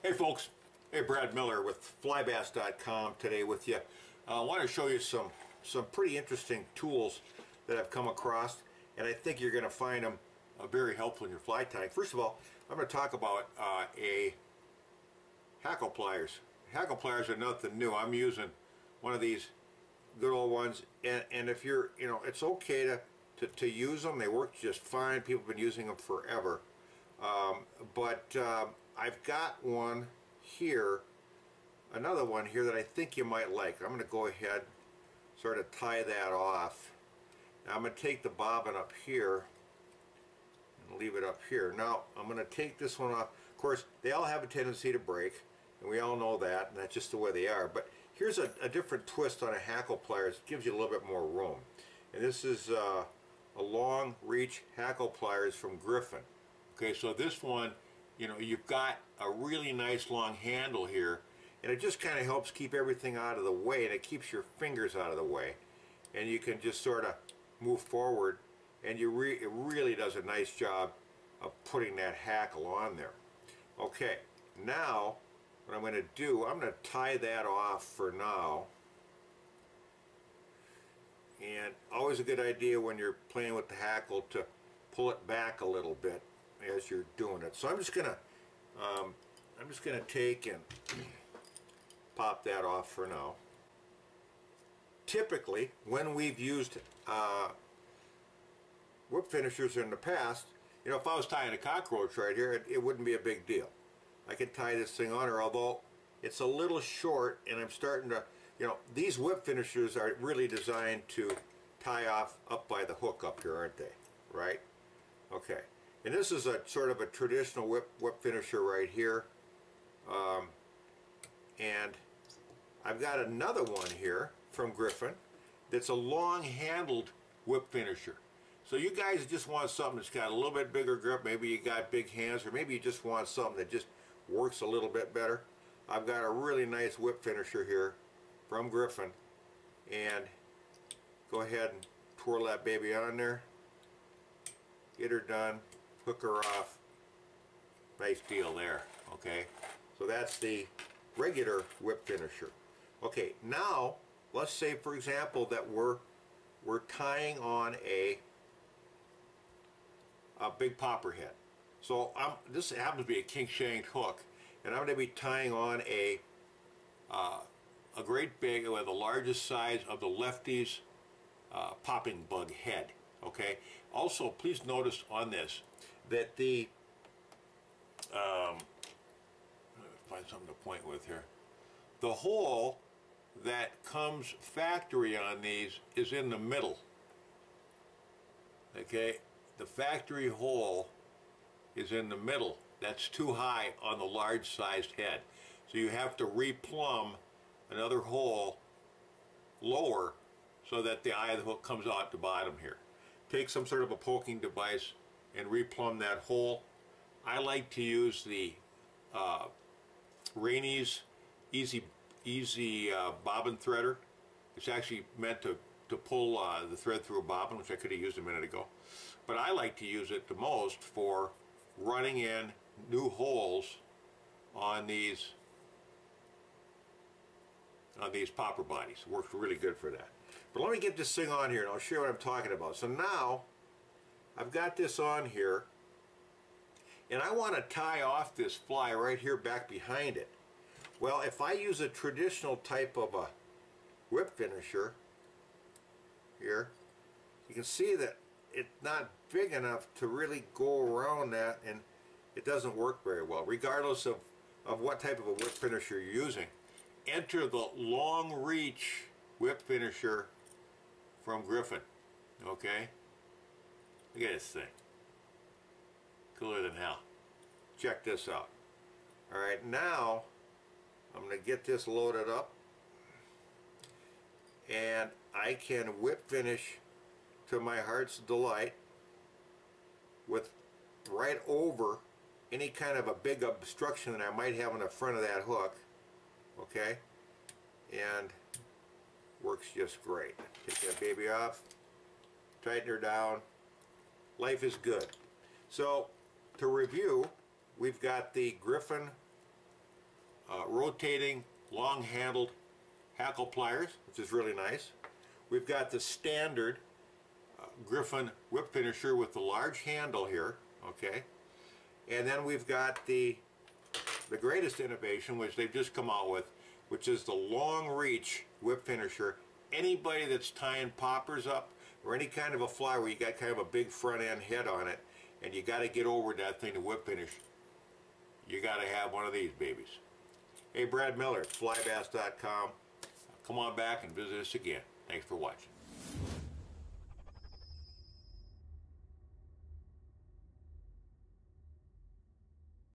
Hey folks, hey, Brad Miller with flybass.com today with you. I want to show you some pretty interesting tools that I've come across, and I think you're going to find them very helpful in your fly tying. First of all, I'm going to talk about a Hackle Pliers. Hackle Pliers are nothing new. I'm using one of these good old ones, and if you're, it's okay to use them. They work just fine. People have been using them forever. But I've got one here, another one here that I think you might like. I'm going to go ahead, sort of tie that off. Now I'm going to take the bobbin up here and leave it up here. Now I'm going to take this one off. Of course, they all have a tendency to break, and we all know that, and that's just the way they are. But here's a different twist on a Hackle Pliers. It gives you a little bit more room. And this is a long reach Hackle Pliers from Griffin. Okay, so this one, you've got a really nice long handle here, and it just kind of helps keep everything out of the way, and it keeps your fingers out of the way, and you can just sort of move forward, and it really does a nice job of putting that hackle on there. Okay, now what I'm going to do, I'm going to tie that off for now. And always a good idea when you're playing with the hackle to pull it back a little bit as you're doing it. So I'm just gonna take and pop that off for now. Typically, when we've used whip finishers in the past, if I was tying a cockroach right here, it wouldn't be a big deal. I could tie this thing on her, although it's a little short, and I'm starting to, these whip finishers are really designed to tie off up by the hook up here, aren't they? Right? Okay. And this is a sort of a traditional whip finisher right here. And I've got another one here from Griffin that's a long-handled whip finisher. So you guys just want something that's got a little bit bigger grip. Maybe you got big hands, or maybe you just want something that just works a little bit better. I've got a really nice whip finisher here from Griffin, and go ahead and twirl that baby on there, get her done, hook her off. Nice deal there. Okay, so that's the regular whip finisher. Okay, now let's say, for example, that we're tying on a big popper head. So this happens to be a king-shanked hook, and I'm going to be tying on a great big, the largest size of the lefty's popping bug head. Okay. Also, please notice on this that the find something to point with here. The hole that comes factory on these is in the middle. Okay, the factory hole is in the middle. That's too high on the large-sized head, so you have to replumb another hole lower so that the eye of the hook comes out the bottom here. Take some sort of a poking device and replumb that hole. I like to use the Rainey's Easy bobbin threader. It's actually meant to pull the thread through a bobbin, which I could have used a minute ago. But I like to use it the most for running in new holes on these popper bodies. It works really good for that. But let me get this thing on here and I'll show you what I'm talking about. So now I've got this on here, and I want to tie off this fly right here back behind it. Well, if I use a traditional type of a whip finisher here, you can see that it's not big enough to really go around that, and it doesn't work very well, regardless of what type of a whip finisher you're using. Enter the long reach whip finisher from Griffin. Okay, look at this thing, cooler than hell. Check this out. Alright, now I'm going to get this loaded up, and I can whip finish to my heart's delight with right over any kind of a big obstruction that I might have on the front of that hook. Okay, and works just great. Take that baby off, tighten her down. Life is good. So to review, we've got the Griffin rotating, long-handled Hackle Pliers, which is really nice. We've got the standard Griffin whip finisher with the large handle here, okay? And then we've got the greatest innovation, which they've just come out with, which is the long reach whip finisher. Anybody that's tying poppers up or any kind of a fly where you got kind of a big front end head on it and you got to get over that thing to whip finish, you got to have one of these babies. Hey, Brad Miller, flybass.com. Come on back and visit us again. Thanks for watching.